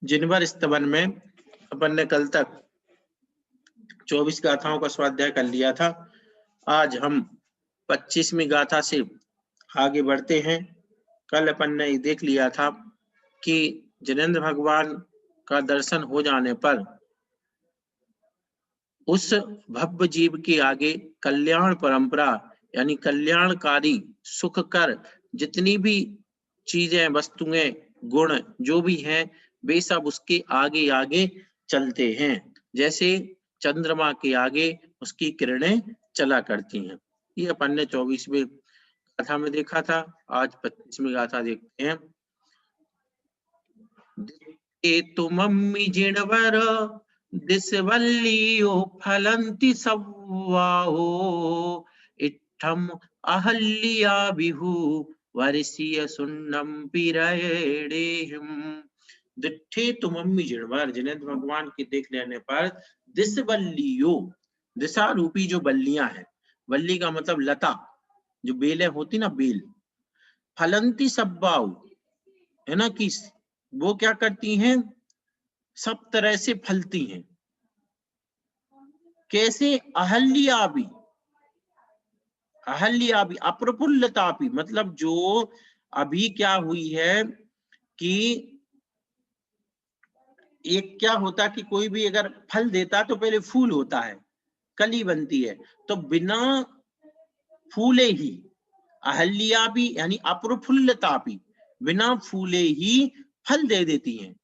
जिनवर स्तवन में अपन ने कल तक 24 गाथाओं का स्वाध्याय कर लिया था। आज हम 25वीं गाथा से आगे बढ़ते हैं। कल अपन ने देख लिया था कि जिनेंद्र भगवान का दर्शन हो जाने पर उस भव्य जीव के आगे कल्याण परंपरा यानी कल्याणकारी सुखकर जितनी भी चीजें, वस्तुएं, गुण जो भी हैं वे सब उसके आगे आगे चलते हैं, जैसे चंद्रमा के आगे उसकी किरणें चला करती हैं। ये अपन ने 24वीं गाथा में देखा था। आज 25वीं गाथा देखते हैं। तुमम्मि जिणवर दिसवल्लियो फलन्ति सव्वाहो इत्थम अहल्या बिहु वर्षीय सुन्नम पिरेडेहिम। दिट्ठे तुमम्मि जिणवर, जिनेंद्र भगवान के देख लेने पर दिसवल्लियो, दिशा रूपी जो बल्लियां हैं, वल्ली का मतलब लता, जो बेलें होती ना, बेल, फलंती सब्बाऊ है ना, कि वो क्या करती हैं, सब तरह से फलती हैं। कैसे? अहल्याबी, अहल्याबी अप्रफुल्लतापी, मतलब जो अभी क्या हुई है कि एक क्या होता कि कोई भी अगर फल देता तो पहले फूल होता है, कली बनती है, तो बिना फूले ही अहल्याबी यानी अप्रफुल्लतापी, बिना फूले ही फल दे देती हैं।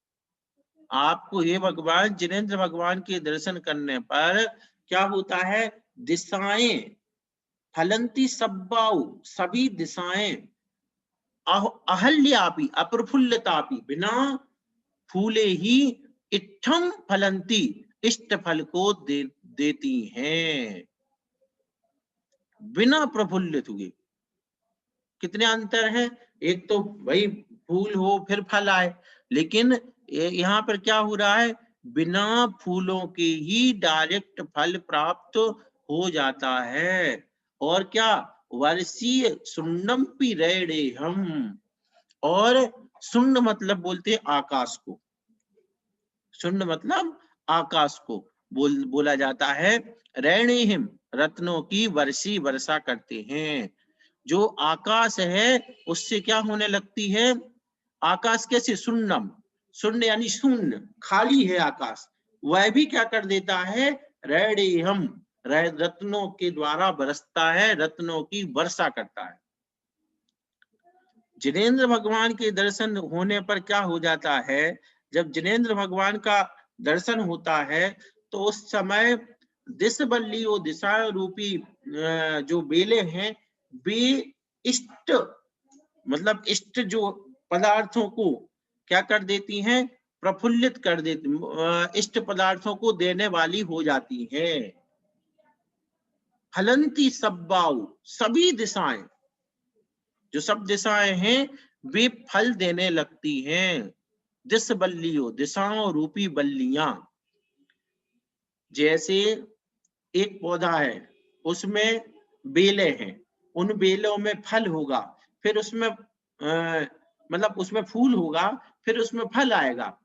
आपको हे भगवान, जिनेंद्र भगवान के दर्शन करने पर क्या होता है, दिशाएं फलंती सब्बाऊ, सभी दिशाएं अहल्यापी अप्रफुल्लतापी, बिना फूले ही इत्थम फलंती, इष्ट फल को देती हैं, बिना प्रफुल्लित हुए। कितने अंतर है, एक तो भाई फूल हो फिर फल आए, लेकिन यहाँ पर क्या हो रहा है, बिना फूलों के ही डायरेक्ट फल प्राप्त हो जाता है। और क्या, वर्षीय सुन्नम पिरेडेहिम, और सुन्न मतलब बोलते हैं आकाश को, सुन्न मतलब आकाश को बोला जाता है। रेणेहिम, रत्नों की वर्षी वर्षा करते हैं। जो आकाश है उससे क्या होने लगती है, आकाश कैसे, सुन्नम, शून्य यानी शून्य, खाली है आकाश, वह भी क्या कर देता है, रेणेहिम, रत्नों के द्वारा बरसता है, रत्नों की वर्षा करता है। जिनेंद्र भगवान के दर्शन होने पर क्या हो जाता है, जब जिनेंद्र भगवान का दर्शन होता है तो उस समय दिसबल्ली, वो दिशा रूपी जो बेले हैं, वे इष्ट मतलब इष्ट जो पदार्थों को क्या कर देती हैं, प्रफुल्लित कर देती, इष्ट पदार्थों को देने वाली हो जाती है। फलंती सब्बाऊ, सभी दिशाएं, जो सब दिशाएं हैं वे फल देने लगती हैं। दिस बल्लियों, दिशाओं रूपी बल्लियां, जैसे एक पौधा है उसमें बेलें हैं, उन बेलों में फल होगा, फिर उसमें मतलब उसमें फूल होगा, फिर उसमें फल आएगा,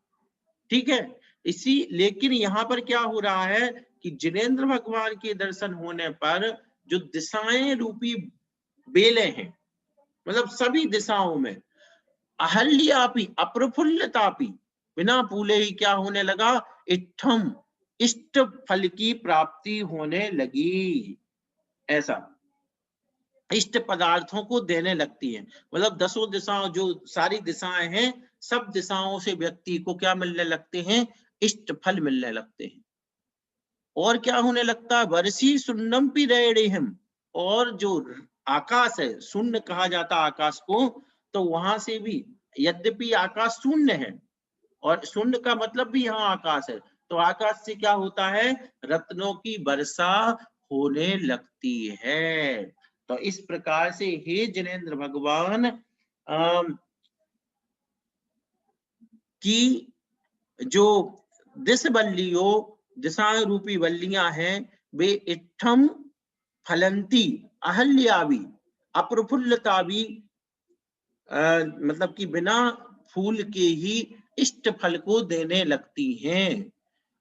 ठीक है। इसी, लेकिन यहाँ पर क्या हो रहा है कि जिनेंद्र भगवान के दर्शन होने पर जो दिशाएं रूपी बेलें हैं, मतलब सभी दिशाओं में अहल्यापि अप्रफुल्लतापि, बिना फूले ही क्या होने लगा, इत्थम, इष्ट फल की प्राप्ति होने लगी। ऐसा इष्ट पदार्थों को देने लगती है, मतलब 10 दिशाओं, जो सारी दिशाएं हैं, सब दिशाओं से व्यक्ति को क्या मिलने लगते हैं, इष्ट फल मिलने लगते हैं। और क्या होने लगता है, वर्षी सुन्नम पिरेडेहिम, और जो आकाश है, शून्य कहा जाता आकाश को, तो वहां से भी, यद्यपि आकाश शून्य है और शून्य का मतलब भी यहाँ आकाश है, तो आकाश से क्या होता है, रत्नों की वर्षा होने लगती है। तो इस प्रकार से हे जिनेंद्र भगवान की जो दिस बल्लियों, दिशा रूपी बल्लियां हैं, वे इत्थम फलंती अहल्याबी अप्रफुल्लताबी, मतलब कि बिना फूल के ही इष्ट फल को देने लगती हैं।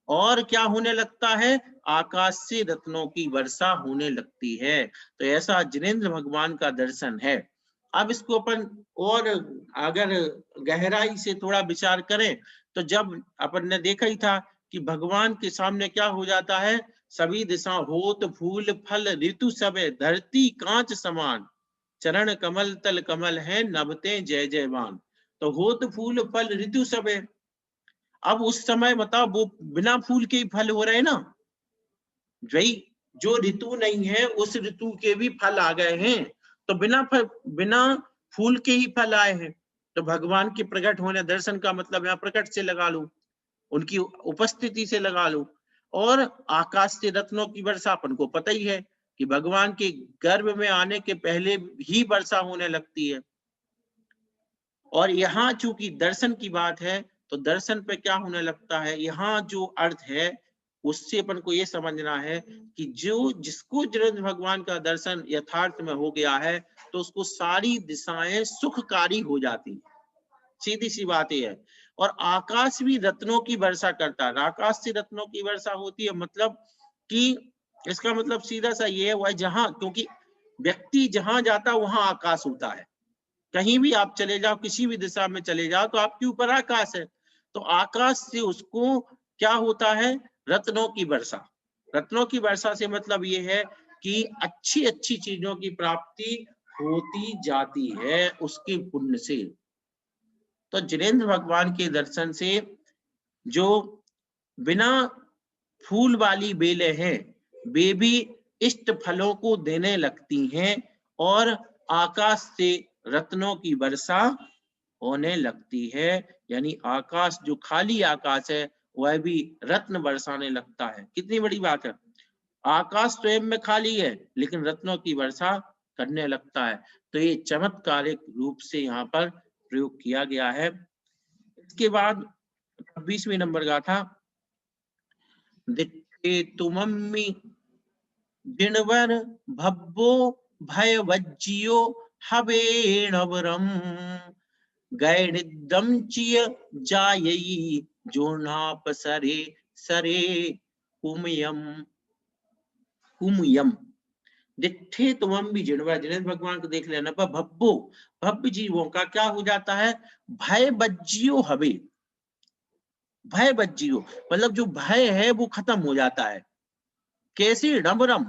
और क्या होने लगता है? आकाश से रत्नों की वर्षा होने लगती है। तो ऐसा जिनेंद्र भगवान का दर्शन है। अब इसको अपन और अगर गहराई से थोड़ा विचार करें तो जब अपन ने देखा ही था कि भगवान के सामने क्या हो जाता है, सभी दिशा होत फूल फल ऋतु सबे धरती कांच समान, चरण कमल तल कमल है नभते जय जयवान। तो होत फूल फल ऋतु सबे, अब उस समय बताओ वो बिना फूल के ही फल हो रहे ना, वही जो ऋतु नहीं है उस ऋतु के भी फल आ गए हैं। तो बिना फूल के ही फल आए हैं। तो भगवान के प्रकट होने, दर्शन का मतलब यहाँ प्रकट से लगा लो, उनकी उपस्थिति से लगा लो। और आकाश से रत्नों की वर्षा, अपन को पता ही है कि भगवान के गर्भ में आने के पहले ही वर्षा होने लगती है। और यहाँ चूंकि दर्शन की बात है तो दर्शन पे क्या होने लगता है, यहाँ जो अर्थ है उससे अपन को ये समझना है कि जो जिसको जिनेंद्र भगवान का दर्शन यथार्थ में हो गया है तो उसको सारी दिशाएं सुखकारी हो जाती, सीधी सी बात ये है। और आकाश भी रत्नों की वर्षा करता है, आकाश से रत्नों की वर्षा होती है, मतलब कि इसका मतलब सीधा सा ये है, जहां, क्योंकि व्यक्ति जहां जाता वहां आकाश होता है। कहीं भी आप चले जाओ, किसी भी दिशा में चले जाओ तो आपके ऊपर आकाश है। तो आकाश से उसको क्या होता है, रत्नों की वर्षा। रत्नों की वर्षा से मतलब ये है कि अच्छी अच्छी चीजों की प्राप्ति होती जाती है उसके पुण्य से। तो जिनेंद्र भगवान के दर्शन से जो बिना फूल वाली बेलें हैं वे भी इष्ट फलों को देने लगती हैं और आकाश से रत्नों की वर्षा होने लगती है। यानी आकाश, जो खाली आकाश है, वह भी रत्न बरसाने लगता है। कितनी बड़ी बात है, आकाश स्वयं में खाली है लेकिन रत्नों की वर्षा करने लगता है। तो ये चमत्कारिक रूप से यहाँ पर प्रयोग किया गया है। इसके बाद 20वें नंबर गाथा, दिट्ठे तुमम्मि जिणवर भब्बो भय वज्जियो हवेणवरम गैरिदम चिय जायई जोनाप सरे सरे कुमयम कुमयम। दिट्ठे तुमम भी जिणवर, जिनेंद्र भगवान को देख लेना पर भब्बो, भव्य जीवों का क्या हो जाता है, भय बज्जियो हवे, भय बज्जियो मतलब जो भय है वो खत्म हो जाता है। कैसे, डमरम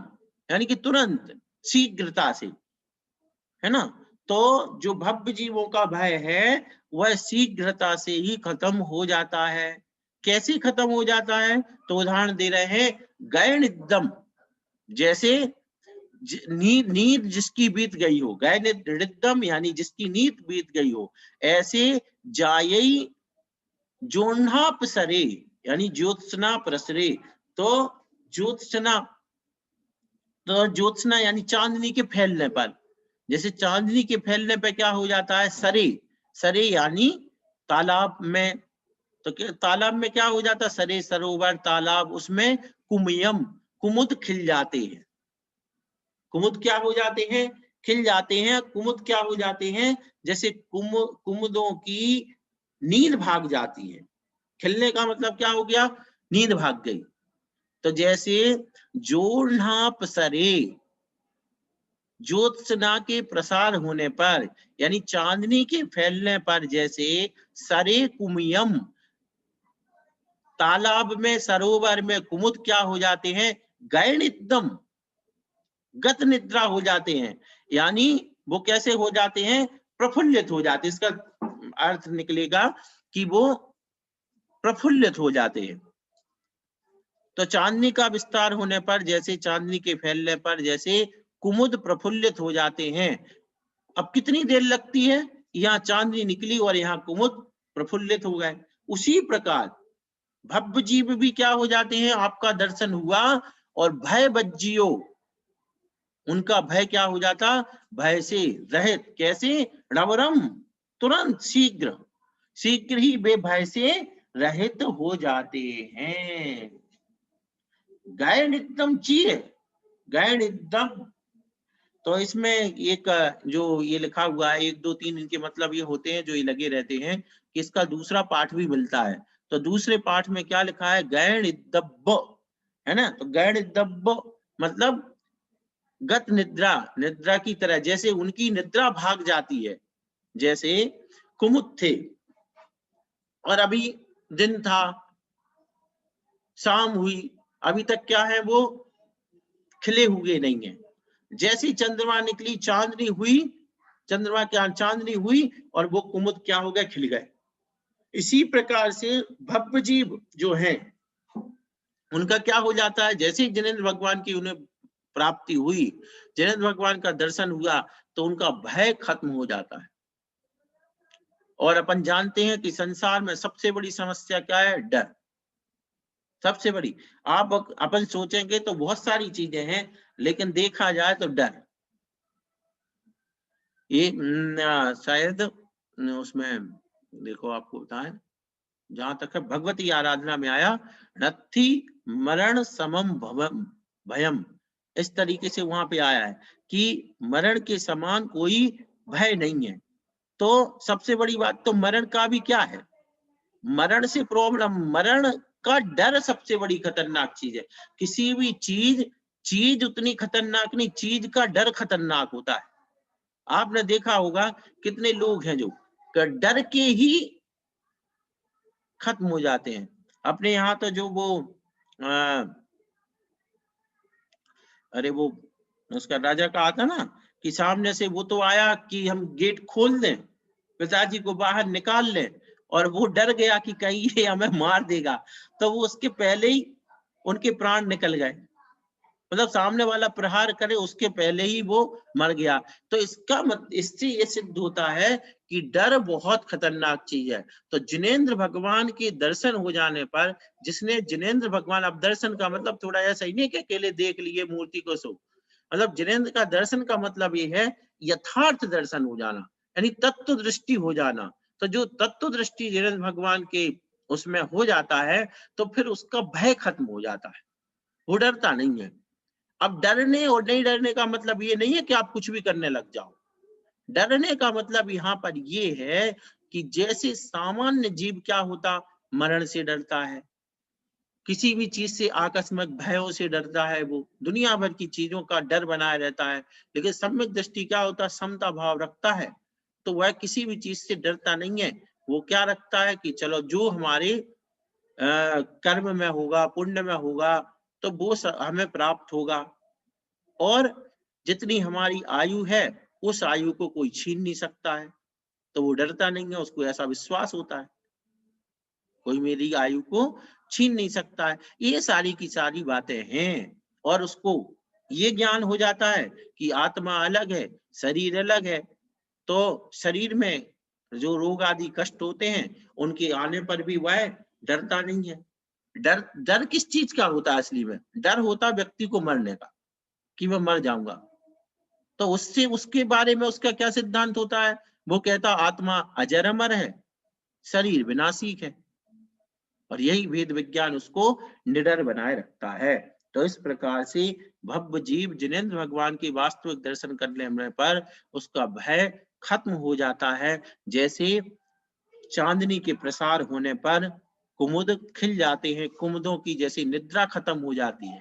यानी कि तुरंत, शीघ्रता से, है ना। तो जो भव्य जीवों का भय है वह शीघ्रता से ही खत्म हो जाता है। कैसे खत्म हो जाता है, तो उदाहरण दे रहे हैं, गैण एकदम, जैसे नींद जिसकी बीत गई हो, गैण यानी जिसकी नींद बीत गई हो, ऐसे जायई जोन्हाप सरे यानी ज्योत्सना प्रसरे। तो ज्योत्सना, तो ज्योत्सना यानी चांदनी के फैलने पर, जैसे चांदनी के फैलने पर क्या हो जाता है, सरे, सरे यानी तालाब में, तो तालाब में क्या हो जाता है, सरे सरोवर तालाब, उसमें कुमयम कुमुद खिल जाते हैं। कुमुद क्या हो जाते हैं, खिल जाते हैं। कुमुद क्या हो जाते हैं, जैसे कुमुदों की नींद भाग जाती है। खिलने का मतलब क्या हो गया, नींद भाग गई। तो जैसे जोड़नाप सरे, ज्योत्सना के प्रसार होने पर यानी चांदनी के फैलने पर, जैसे सरे कुमयम, तालाब में सरोवर में कुमुद क्या हो जाते हैं, गैण एकदम गत निद्रा हो जाते हैं। यानी वो कैसे हो जाते हैं, प्रफुल्लित हो जाते हैं। इसका अर्थ निकलेगा कि वो प्रफुल्लित हो जाते हैं। तो चांदनी का विस्तार होने पर, जैसे चांदनी के फैलने पर, जैसे कुमुद प्रफुल्लित हो जाते हैं। अब कितनी देर लगती है, यहाँ चांदनी निकली और यहाँ कुमुद प्रफुल्लित हो गए। उसी प्रकार भव्य जीव भी क्या हो जाते हैं, आपका दर्शन हुआ और भय बज्जियो, उनका भय क्या हो जाता, भय से रहित। कैसे, रवरम तुरंत, शीघ्र, शीघ्र ही वे भय से रहित हो जाते हैं। गैर एकदम चीर, गैर एकदम। तो इसमें एक जो ये लिखा हुआ है, 1 2 3 इनके मतलब ये होते हैं जो ये लगे रहते हैं। कि इसका दूसरा पाठ भी मिलता है। तो दूसरे पाठ में क्या लिखा है, गैण इद्दब्ब, है ना। तो गैण इद्दब्ब मतलब गत निद्रा, निद्रा की तरह, जैसे उनकी निद्रा भाग जाती है। जैसे कुमुद थे और अभी दिन था, शाम हुई, अभी तक क्या है, वो खिले हुए नहीं है। जैसी चंद्रमा निकली, चांदनी हुई, चंद्रमा क्या चांदनी हुई और वो कुमुद क्या हो गए, खिल गए। इसी प्रकार से भव्य जीव जो हैं उनका क्या हो जाता है, जैसे ही जिनेंद्र भगवान की उन्हें प्राप्ति हुई, जिनेंद्र भगवान का दर्शन हुआ, तो उनका भय खत्म हो जाता है। और अपन जानते हैं कि संसार में सबसे बड़ी समस्या क्या है, डर। सबसे बड़ी, आप अपन सोचेंगे तो बहुत सारी चीजें हैं, लेकिन देखा जाए तो डर। ये शायद उसमें देखो, आपको बताएं, जहां तक है भगवती आराधना में आया, नत्थी मरण समम भयम, इस तरीके से वहां पे आया है कि मरण के समान कोई भय नहीं है। तो सबसे बड़ी बात तो मरण का भी क्या है, मरण से प्रॉब्लम, मरण का डर सबसे बड़ी खतरनाक चीज है। किसी भी चीज उतनी खतरनाक नहीं, चीज का डर खतरनाक होता है। आपने देखा होगा कितने लोग हैं जो डर के ही खत्म हो जाते हैं। अपने यहाँ तो जो वो अरे वो उसका राजा का आता ना कि सामने से वो तो आया कि हम गेट खोल दें, पिताजी को बाहर निकाल लें, और वो डर गया कि कहीं ये हमें मार देगा, तो वो उसके पहले ही उनके प्राण निकल गए। मतलब सामने वाला प्रहार करे उसके पहले ही वो मर गया। तो इससे ये सिद्ध होता है कि डर बहुत खतरनाक चीज है। तो जिनेंद्र भगवान के दर्शन हो जाने पर, जिसने जिनेंद्र भगवान, अब दर्शन का मतलब थोड़ा ऐसा ही नहीं कि अकेले देख लिए मूर्ति को सो, मतलब जिनेंद्र का दर्शन का मतलब ये है यथार्थ दर्शन हो जाना, यानी तत्व दृष्टि हो जाना। तो जो तत्व दृष्टि जिनेंद्र भगवान के उसमें हो जाता है, तो फिर उसका भय खत्म हो जाता है, वो डरता नहीं है। अब डरने और नहीं डरने का मतलब ये नहीं है कि आप कुछ भी करने लग जाओ। डरने का मतलब यहाँ पर ये है कि जैसे सामान्य जीव क्या होता, मरण से डरता है, किसी भी चीज से आकस्मिक भयों से डरता है, वो दुनिया भर की चीजों का डर बनाए रहता है। लेकिन सम्यक दृष्टि क्या होता है, समता भाव रखता है, तो वह किसी भी चीज से डरता नहीं है। वो क्या रखता है कि चलो जो हमारे कर्म में होगा, पुण्य में होगा, तो वो हमें प्राप्त होगा, और जितनी हमारी आयु है उस आयु को कोई छीन नहीं सकता है। तो वो डरता नहीं है, उसको ऐसा विश्वास होता है कोई मेरी आयु को छीन नहीं सकता है। ये सारी की सारी बातें हैं, और उसको ये ज्ञान हो जाता है कि आत्मा अलग है, शरीर अलग है। तो शरीर में जो रोग आदि कष्ट होते हैं, उनके आने पर भी वह डरता नहीं है। डर डर किस चीज का होता है असली में, डर होता व्यक्ति को मरने का, कि मैं मर जाऊंगा। तो उससे उसके बारे में उसका क्या सिद्धांत होता है, वो कहता आत्मा अजर अमर है, शरीर विनाशिक है, और यही वेद विज्ञान उसको निडर बनाए रखता है। तो इस प्रकार से भव्य जीव जिनेंद्र भगवान के वास्तविक दर्शन करने पर उसका भय खत्म हो जाता है। जैसे चांदनी के प्रसार होने पर कुमुद खिल जाते हैं, कुमुदों की जैसी निद्रा खत्म हो जाती है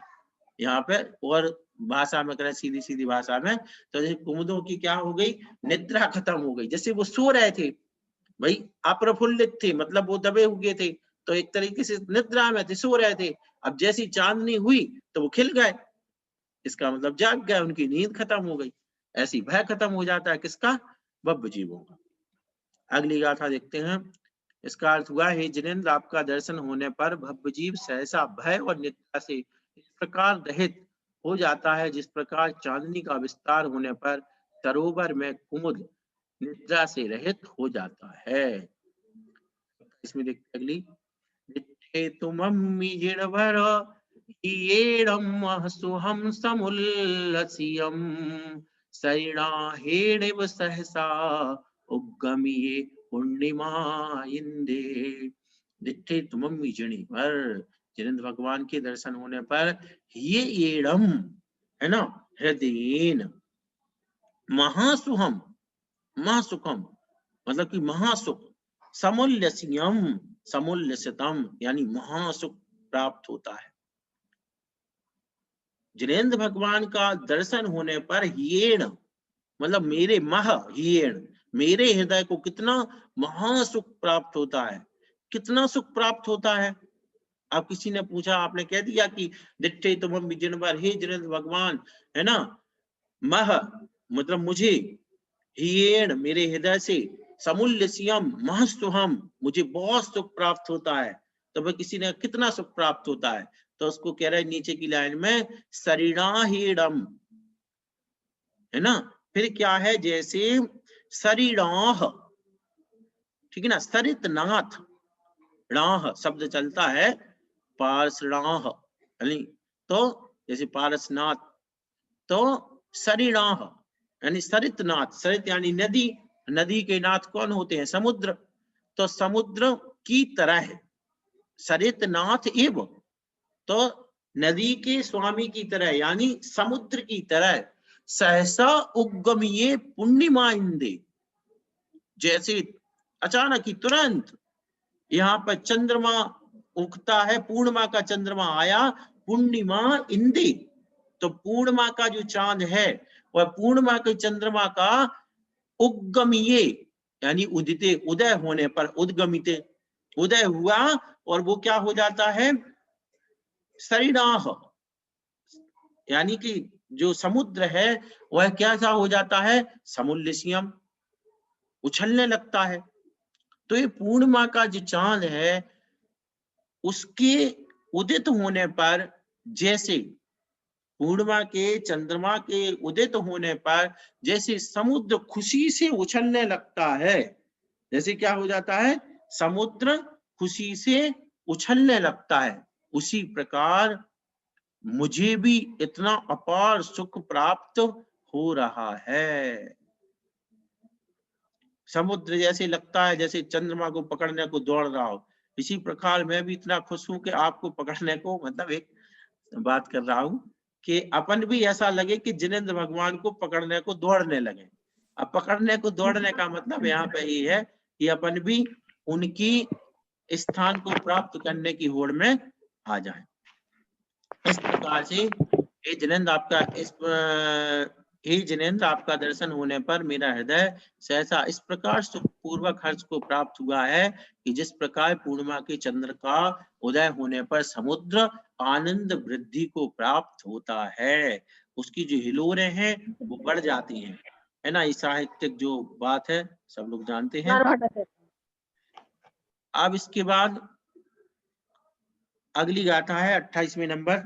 यहाँ पे, और भाषा में करें, सीधी सीधी भाषा में, तो जैसे कुमुदों की क्या हो गई, निद्रा खत्म हो गई। जैसे वो सो रहे थे भाई, अप्रफुल्लित थे, मतलब वो दबे हुए थे, तो एक तरीके से निद्रा में थे, सो रहे थे। अब जैसी चांदनी हुई तो वो खिल गए, इसका मतलब जाग गए, उनकी नींद खत्म हो गई। ऐसी भय खत्म हो जाता है किसका, भव्य जीवों का। अगली गाथा देखते हैं। इसका अर्थ हुआ है, जिनेंद्र आपका दर्शन होने पर भव्य जीव सहसा भय और निद्रा से इस प्रकार रहित हो जाता है, जिस प्रकार चांदनी का विस्तार होने पर सरोवर में कुमुद निद्रा से रहित हो जाता है। इसमें देखते अगली, नित्थे तुमम्मि जिणवर येडम सुहम समुल्लसियम सरिणाहेणिव सहसा उद्गमिये पूर्णिमा इंदे। नित्थे तुमम्मि जिणवर, जिनेंद्र भगवान के दर्शन होने पर ये एडम, है ना, हृदयेन, महासुहम, महासुखम मतलब कि महासुख, समुल्यसियम समुल्यसितम यानी महासुख प्राप्त होता है। जिनेंद्र भगवान का दर्शन होने पर हीण मतलब मेरे हीण मेरे हृदय को कितना महासुख प्राप्त होता है। कितना सुख प्राप्त होता है? अब किसी ने पूछा, आपने कह दिया कि दिट्ठे तुम विजिनवर, हे जिनेंद्र भगवान, है ना, मह मतलब मुझे, हीण मेरे हृदय से, समुल्यसियम महस्तुहम मुझे बहुत सुख प्राप्त होता है। तो भाई किसी ने कितना सुख प्राप्त होता है, तो उसको कह रहा है नीचे की लाइन में सरिणाहीणम, है ना। फिर क्या है, जैसे सरिणाह, ठीक है ना, सरितनाथ, राह शब्द चलता है पार्षणाह, तो जैसे पारसनाथ, तो सरिणाह यानी सरितनाथ, सरित यानी नदी, नदी के नाथ कौन होते हैं? समुद्र। तो समुद्र की तरह है सरितनाथ एव, तो नदी के स्वामी की तरह यानी समुद्र की तरह, सहसा उद्गमीय पूर्णिमा इंदे, जैसे अचानक ही तुरंत यहाँ पर चंद्रमा उगता है, पूर्णिमा का चंद्रमा आया, पूर्णिमा इंदे, तो पूर्णिमा का जो चांद है वह पूर्णिमा के चंद्रमा का उद्गमीय यानी उदिते, उदय होने पर, उद्गमिते उदय हुआ और वो क्या हो जाता है, सरिणाह यानी कि जो समुद्र है वह कैसा हो जाता है, समुल्यसियम, उछलने लगता है। तो ये पूर्णिमा का जो चांद है उसके उदित होने पर, जैसे पूर्णिमा के चंद्रमा के उदित होने पर जैसे समुद्र खुशी से उछलने लगता है, जैसे क्या हो जाता है, समुद्र खुशी से उछलने लगता है, उसी प्रकार मुझे भी इतना अपार सुख प्राप्त हो रहा है। समुद्र जैसे लगता है जैसे चंद्रमा को पकड़ने को दौड़ रहा हो, इसी प्रकार मैं भी इतना खुश हूं कि आपको पकड़ने को, मतलब एक बात कर रहा हूं कि अपन भी ऐसा लगे कि जिनेंद्र भगवान को पकड़ने को दौड़ने लगे। अब पकड़ने को दौड़ने का मतलब यहाँ पे ही है कि अपन भी उनकी स्थान को प्राप्त करने की होड़ में आ जाए। इस प्रकार से हे जिनेंद्र आपका हे जिनेंद्र आपका दर्शन होने पर मेरा हृदय सहसा इस प्रकार सुखपूर्वक हर्ष को प्राप्त हुआ है कि जिस प्रकार पूर्णिमा के चंद्र का उदय होने पर समुद्र आनंद वृद्धि को प्राप्त होता है, उसकी जो हिलोरें हैं वो बढ़ जाती हैं, है ना। ये साहित्यिक जो बात है सब लोग जानते हैं। अब इसके बाद अगली गाथा है 28वें नंबर।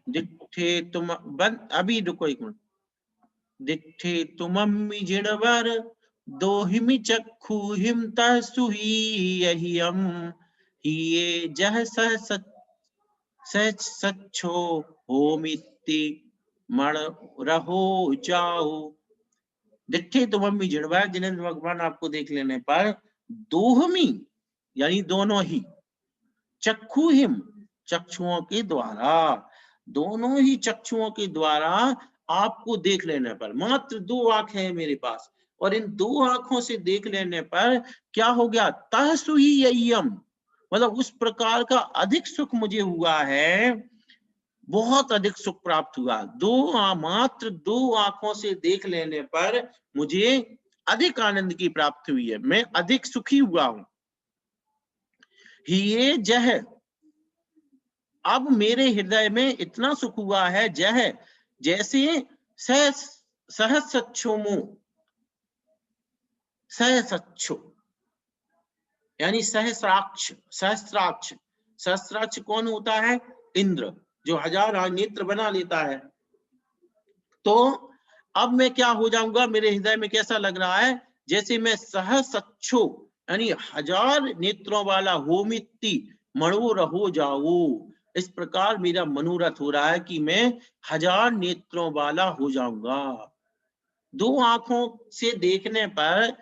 दिट्ठे तुम बंद, अभी रुको एक मिनट। दिट्ठे तुमम्मि जिणवर दोहिमि चक्षु हिमतः सुहीयहियम हिये जह सह सच्छो होमिति मण रहो जाओ। दिट्ठे तुमम्मि जिणवर, जिनेंद्र भगवान आपको देख लेने पर, दोहमी यानी दोनों ही, चक्षु हिम चक्षुओं के द्वारा, दोनों ही चक्षुओं के द्वारा आपको देख लेने पर, मात्र दो आंखें हैं मेरे पास और इन दो आंखों से देख लेने पर क्या हो गया, तहसुहीयम मतलब उस प्रकार का अधिक सुख मुझे हुआ है, बहुत अधिक सुख प्राप्त हुआ। मात्र दो आंखों से देख लेने पर मुझे अधिक आनंद की प्राप्ति हुई है, मैं अधिक सुखी हुआ हूं। ये जह, अब मेरे हृदय में इतना सुख हुआ है, जह जैसे सहस्रच्छोमो, सहस्रच्छो यानी सहस्राक्ष, सहस्राक्ष, सहस्राक्ष कौन होता है, इंद्र, जो हजार नेत्र बना लेता है। तो अब मैं क्या हो जाऊंगा, मेरे हृदय में कैसा लग रहा है, जैसे मैं सहस्रच्छो यानी हजार नेत्रों वाला होमिति मनोर हो जाऊं, इस प्रकार मेरा मनोरथ हो रहा है कि मैं हजार नेत्रों वाला हो जाऊंगा। दो आंखों से देखने पर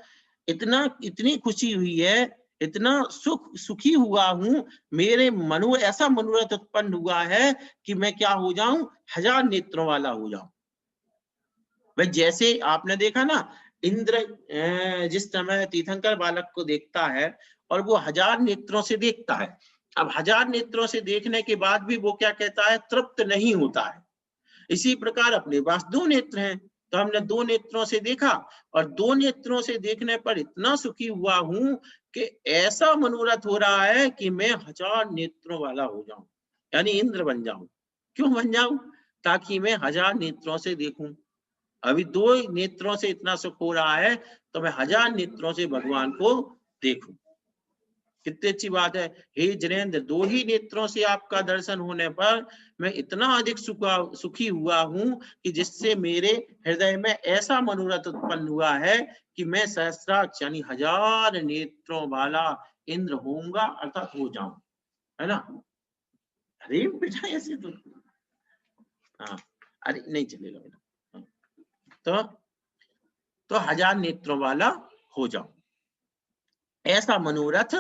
इतनी खुशी हुई है, इतना सुखी हुआ हूं, मेरे ऐसा मनोरथ उत्पन्न हुआ है कि मैं क्या हो जाऊं, हजार नेत्रों वाला हो जाऊं। भाई जैसे आपने देखा ना, इंद्र जिस समय तीर्थंकर बालक को देखता है और वो 1000 नेत्रों से देखता है, अब 1000 नेत्रों से देखने के बाद भी वो क्या कहता है, तृप्त नहीं होता है। इसी प्रकार अपने पास 2 नेत्र हैं, तो हमने 2 नेत्रों से देखा और 2 नेत्रों से देखने पर इतना सुखी हुआ हूं कि ऐसा मनोरथ हो रहा है कि मैं 1000 नेत्रों वाला हो जाऊं, यानी इंद्र बन जाऊं। क्यों बन जाऊं? ताकि मैं 1000 नेत्रों से देखूं। अभी 2 नेत्रों से इतना सुख हो रहा है तो मैं 1000 नेत्रों से भगवान को देखूं। कितनी अच्छी बात है। हे जिनेंद्र, 2 ही नेत्रों से आपका दर्शन होने पर मैं इतना अधिक सुखी हुआ हूं कि जिससे मेरे हृदय में ऐसा मनोरथ उत्पन्न हुआ है कि मैं सहस्राक्ष यानी 1000 नेत्रों वाला इंद्र होऊंगा, अर्थात हो जाऊं, है ना। अरे बेटा ऐसे तो हाँ, अरे नहीं चलेगा बेटा। तो 1000 नेत्रों वाला हो जाऊं, ऐसा मनोरथ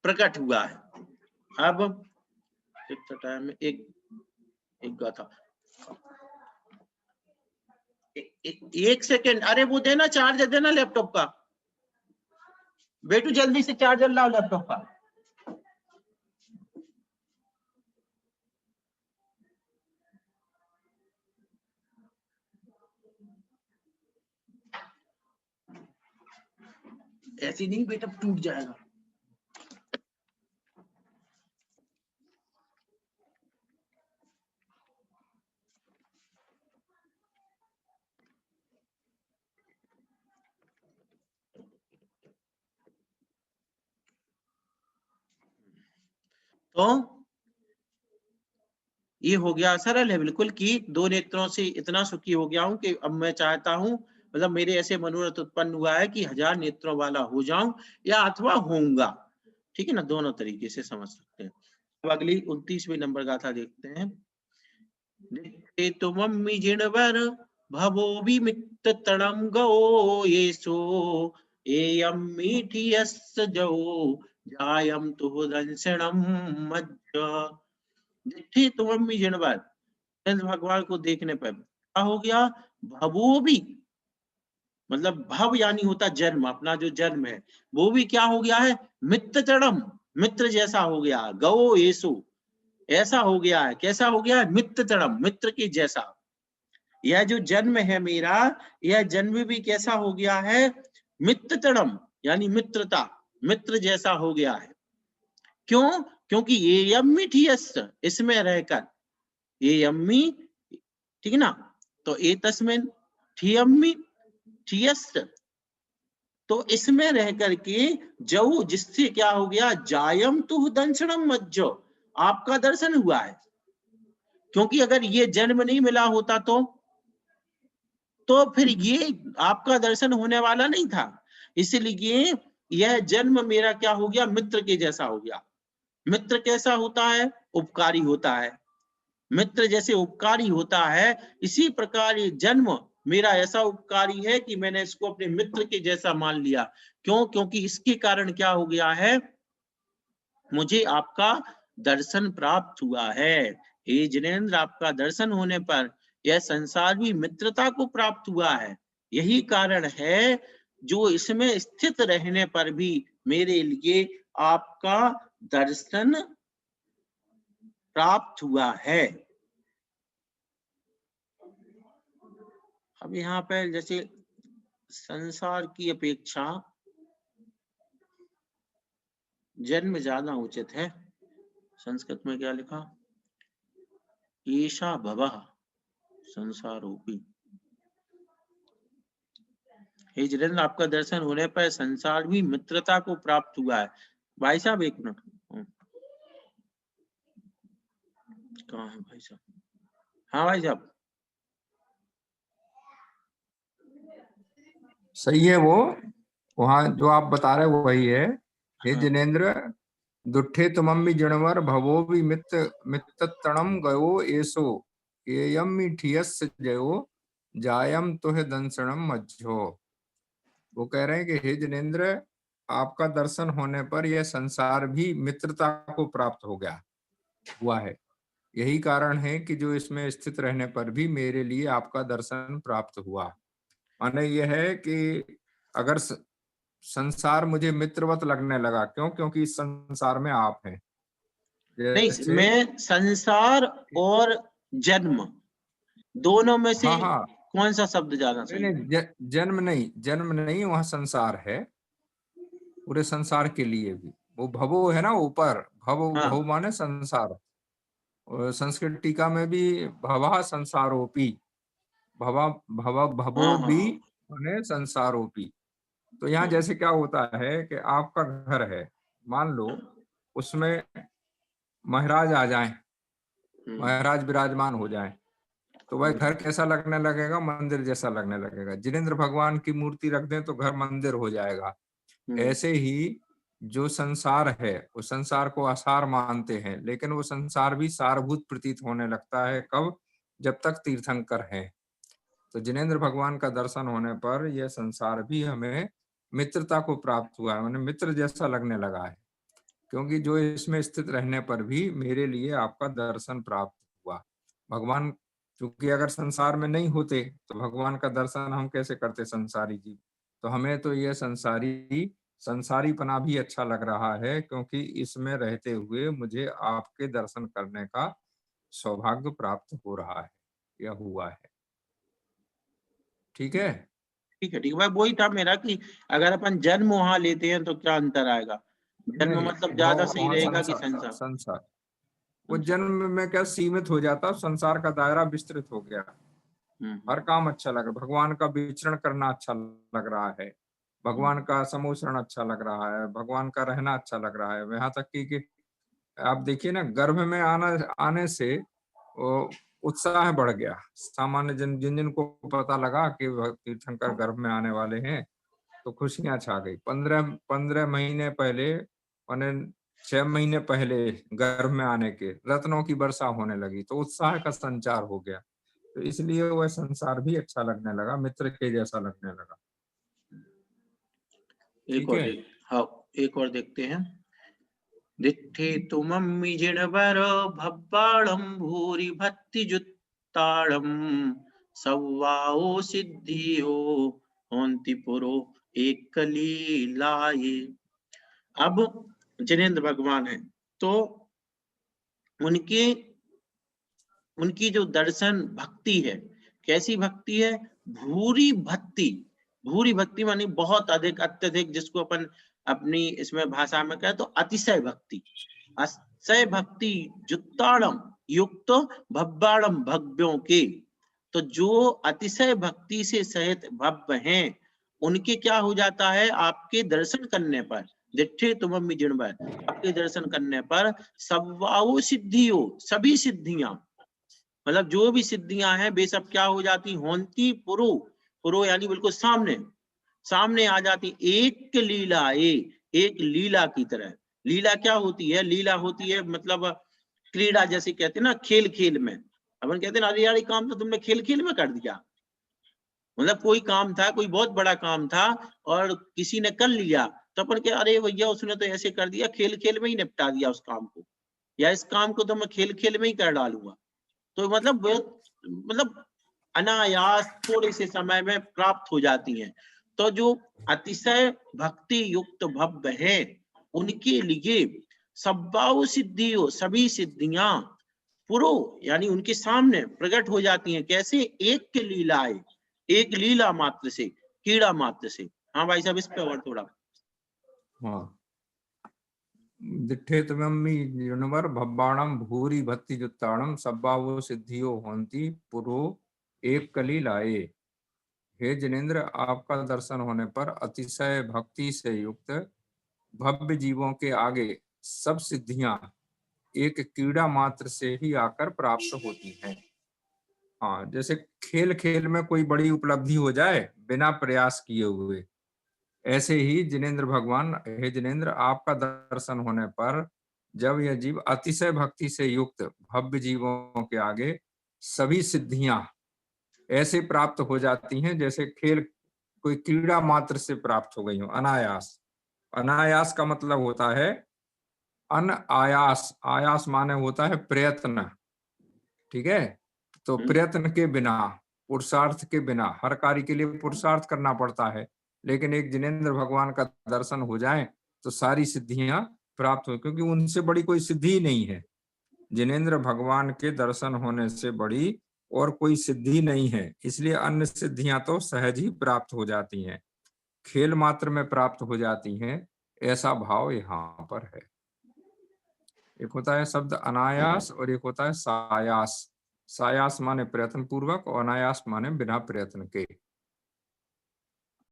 प्रकट हुआ है। अब टाइम में एक गाथा, एक सेकेंड, अरे वो देना चार्जर देना लैपटॉप का, बेटू जल्दी से चार्जर लाओ लैपटॉप का। ऐसे नहीं बेटा, टूट जाएगा। तो ये हो गया, सरल है बिल्कुल कि 2 नेत्रों से इतना सुखी हो गया हूं कि अब मैं चाहता हूं, मतलब मेरे ऐसे मनोरथ उत्पन्न हुआ है कि 1000 नेत्रों वाला हो जाऊं या अथवा होऊंगा। ठीक है ना, दोनों तरीके से समझ सकते हैं। अब अगली 29वीं नंबर गाथा देखते हैं। तुमम्मि जिणवर भवो विमित्त तणम गो येसो एयम मीठी यस्य जो जायम तुहुदंसणम मज्ज। जिठ्ठी तुमम्मि जिणवर, भगवान को देखने पर क्या हो गया, भवो भी मतलब भव यानी होता जन्म, अपना जो जन्म है वो भी क्या हो गया है, मित्र चरम, मित्र जैसा हो गया। गौ येसु, ऐसा हो गया है, कैसा हो गया है, मित्र चरम, मित्र के जैसा। यह जो जन्म है मेरा, यह जन्म भी कैसा हो गया है, मित्र चरम यानी मित्रता, मित्र जैसा हो गया है। क्यों? क्योंकि ये यम्मी ठीयस्य, इसमें रहकर, ये यम्मी, ठीक है ना, तो ए तस्मिन ठीयम्मी ठीयस्य, तो इसमें रह करके जो, जिससे क्या हो गया, जायम तुह दंशनम मज्जो, आपका दर्शन हुआ है। क्योंकि अगर ये जन्म नहीं मिला होता तो फिर ये आपका दर्शन होने वाला नहीं था। इसलिए यह जन्म मेरा क्या हो गया, मित्र के जैसा हो गया। मित्र कैसा होता है, उपकारी होता है। मित्र जैसे उपकारी होता है, इसी प्रकार ये जन्म मेरा ऐसा उपकारी है कि मैंने इसको अपने मित्र के जैसा मान लिया। क्यों? क्योंकि इसके कारण क्या हो गया है, मुझे आपका दर्शन प्राप्त हुआ है। हे जिनेंद्र, आपका दर्शन होने पर यह संसार भी मित्रता को प्राप्त हुआ है। यही कारण है जो इसमें स्थित रहने पर भी मेरे लिए आपका दर्शन प्राप्त हुआ है। अब यहाँ पर जैसे संसार की अपेक्षा जन्म ज्यादा उचित है। संस्कृत में क्या लिखा, ईशा भवः संसारोपि। हे जिनेंद्र, आपका दर्शन होने पर संसार भी मित्रता को प्राप्त हुआ है। भाई साहब एक मिनट, कहाँ है भाई साहब? हाँ भाई साहब, सही है वो, वहां जो आप बता रहे हो वही है। हे हाँ। जिनेंद्र, दुट्ठे तुमम्मि जिणवर भवो भी मित्ततणम गयो एसो एयम्मि ठीयस्य जयो जायम तुह दंसणम मज्जो। वो कह रहे हैं कि हे जिनेंद्र, आपका दर्शन होने पर यह संसार भी मित्रता को प्राप्त हो गया हुआ है। यही कारण है कि जो इसमें स्थित रहने पर भी मेरे लिए आपका दर्शन प्राप्त हुआ। माने ये है कि अगर संसार मुझे मित्रवत लगने लगा, क्यों? क्योंकि इस संसार में आप हैं। नहीं, जैसे मैं संसार और जन्म दोनों में से हाँ हाँ, कौन सा शब्द ज्यादा नहीं सही है? नहीं, जन्म नहीं, जन्म नहीं, वहाँ संसार है, पूरे संसार के लिए भी। वो भवो है ना ऊपर, भव हाँ भव माने संसार। और संस्कृत टीका में भी भवा संसारोपी, भवा भवा भवो हाँ हाँ भी हाँ। माने संसारोपी। तो यहाँ हाँ जैसे क्या होता है कि आपका घर है, मान लो उसमें महाराज आ जाएं, हम्म, महाराज विराजमान हो जाएं, तो वह घर हम्म, कैसा लगने लगेगा? मंदिर जैसा लगने लगेगा। जिनेंद्र भगवान की मूर्ति रख दें तो घर मंदिर हो जाएगा। हम्म, ऐसे ही जो संसार है, वो संसार को असार मानते हैं, लेकिन वो संसार भी सारभूत प्रतीत होने लगता है। कब? जब तक तीर्थंकर है। तो जिनेंद्र भगवान का दर्शन होने पर यह संसार भी हमें मित्रता को प्राप्त हुआ है, मैंने मित्र जैसा लगने लगा है, क्योंकि जो इसमें स्थित रहने पर भी मेरे लिए आपका दर्शन प्राप्त हुआ। भगवान क्योंकि अगर संसार में नहीं होते तो भगवान का दर्शन हम कैसे करते, संसारी जीव। तो हमें तो यह संसारीपना भी अच्छा लग रहा है, क्योंकि इसमें रहते हुए मुझे आपके दर्शन करने का सौभाग्य प्राप्त हो रहा है, यह हुआ है। ठीक है। ठीक है, ठीक है भाई, वही था मेरा कि अगर अपन जन्म वहां लेते हैं तो क्या अंतर आएगा? जन्म नहीं, मतलब ज्यादा भाव सही वहाँ रहेगा कि संसार, संसार? संसार वो संसार। जन्म में क्या सीमित हो जाता, संसार का दायरा विस्तृत हो गया। हर हम्म, काम अच्छा लग रहा, भगवान का विचरण करना अच्छा लग रहा है, भगवान हम्म, का समोचरण अच्छा लग रहा है, भगवान का रहना अच्छा लग रहा है। यहाँ तक कि आप देखिए ना, गर्भ में आने से वो उत्साह बढ़ गया। सामान्य जिन जिनको पता लगा कि तीर्थंकर गर्भ में आने वाले हैं, तो खुशियां छा गई। 15 महीने पहले, माने 6 महीने पहले गर्भ में आने के रत्नों की वर्षा होने लगी, तो उत्साह का संचार हो गया। तो इसलिए वह संसार भी अच्छा लगने लगा, मित्र के जैसा लगने लगा। एक ठीक और है। देख, हाँ, एक और देखते हैं। दिट्ठे तुमम्मि जिणवर भब्बाणं भूरि भत्ति जुत्ताणं सव्वाओ सिद्धियो होन्ति पुरो एक कलीलाये। अब जिनेंद्र भगवान है, तो उनके उनकी जो दर्शन भक्ति है, कैसी भक्ति है? भूरी भक्ति। भूरी भक्ति मानी बहुत अधिक, अत्यधिक, जिसको अपन अपनी इसमें भाषा में कहे तो अतिशय भक्ति। अतिशय भक्ति जुत्ताड़म युक्त भब्बाड़म भव्यों के। तो जो अतिशय भक्ति से सहित भव्य हैं, उनके क्या हो जाता है? आपके दर्शन करने पर, दिट्ठे तुमम्मि जिणवर, आपके दर्शन करने पर सव्वाओ सिद्धियों, सभी सिद्धियां, मतलब जो भी सिद्धियां हैं वे सब क्या हो जाती? होंती पुरो, पुरो यानी बिल्कुल सामने, सामने आ जाती, एक लीला, एक लीला की तरह। लीला क्या होती है? लीला होती है मतलब क्रीड़ा, जैसे कहते हैं ना, खेल खेल में। अपन कहते हैं ना, अरे यार ये काम तो तुमने खेल खेल में कर दिया। मतलब कोई काम था, कोई बहुत बड़ा काम था और किसी ने कर लिया, तो अपन के अरे भैया उसने तो ऐसे कर दिया, खेल खेल में ही निपटा दिया उस काम को, या इस काम को तो मैं खेल खेल में ही कर डालूंगा। तो मतलब अनायास थोड़े से समय में प्राप्त हो जाती हैं। तो जो अतिशय भक्ति युक्त भव्य है, उनके लिए सब्बाओ सिद्धियों, सभी सिद्धियां पुरो यानी उनके सामने प्रकट हो जाती हैं। कैसे? एक के लीलाए, एक लीला मात्र से, कीड़ा मात्र से। हाँ भाई साहब, इस पे और थोड़ा। हाँ, दिट्ठे तमम्मि जिणवर भब्बाणम भूरि भत्ति जुत्ताणम सब्बावो सिद्धियो होंति पुरो एक कली लाए। हे जिनेन्द्र, आपका दर्शन होने पर अतिशय भक्ति से युक्त भव्य जीवों के आगे सब सिद्धियां एक कीड़ा मात्र से ही आकर प्राप्त होती हैं। हाँ, जैसे खेल खेल में कोई बड़ी उपलब्धि हो जाए बिना प्रयास किए हुए, ऐसे ही जिनेन्द्र भगवान, हे जिनेन्द्र, आपका दर्शन होने पर जब यह जीव अतिशय भक्ति से युक्त भव्य जीवों के आगे सभी सिद्धियां ऐसे प्राप्त हो जाती हैं जैसे खेल कोई क्रीड़ा मात्र से प्राप्त हो गई हो, अनायास। अनायास का मतलब होता है अनआयास, आयास माने होता है प्रयत्न। ठीक है, तो हम्म, प्रयत्न के बिना, पुरुषार्थ के बिना, हर कार्य के लिए पुरुषार्थ करना पड़ता है, लेकिन एक जिनेंद्र भगवान का दर्शन हो जाए तो सारी सिद्धियां प्राप्त हो, क्योंकि उनसे बड़ी कोई सिद्धि ही नहीं है। जिनेंद्र भगवान के दर्शन होने से बड़ी और कोई सिद्धि नहीं है, इसलिए अन्य सिद्धियां तो सहज ही प्राप्त हो जाती हैं, खेल मात्र में प्राप्त हो जाती हैं, ऐसा भाव यहाँ पर है। एक होता है शब्द अनायास और एक होता है सायास। सायास माने प्रयत्न पूर्वक और अनायास माने बिना प्रयत्न के।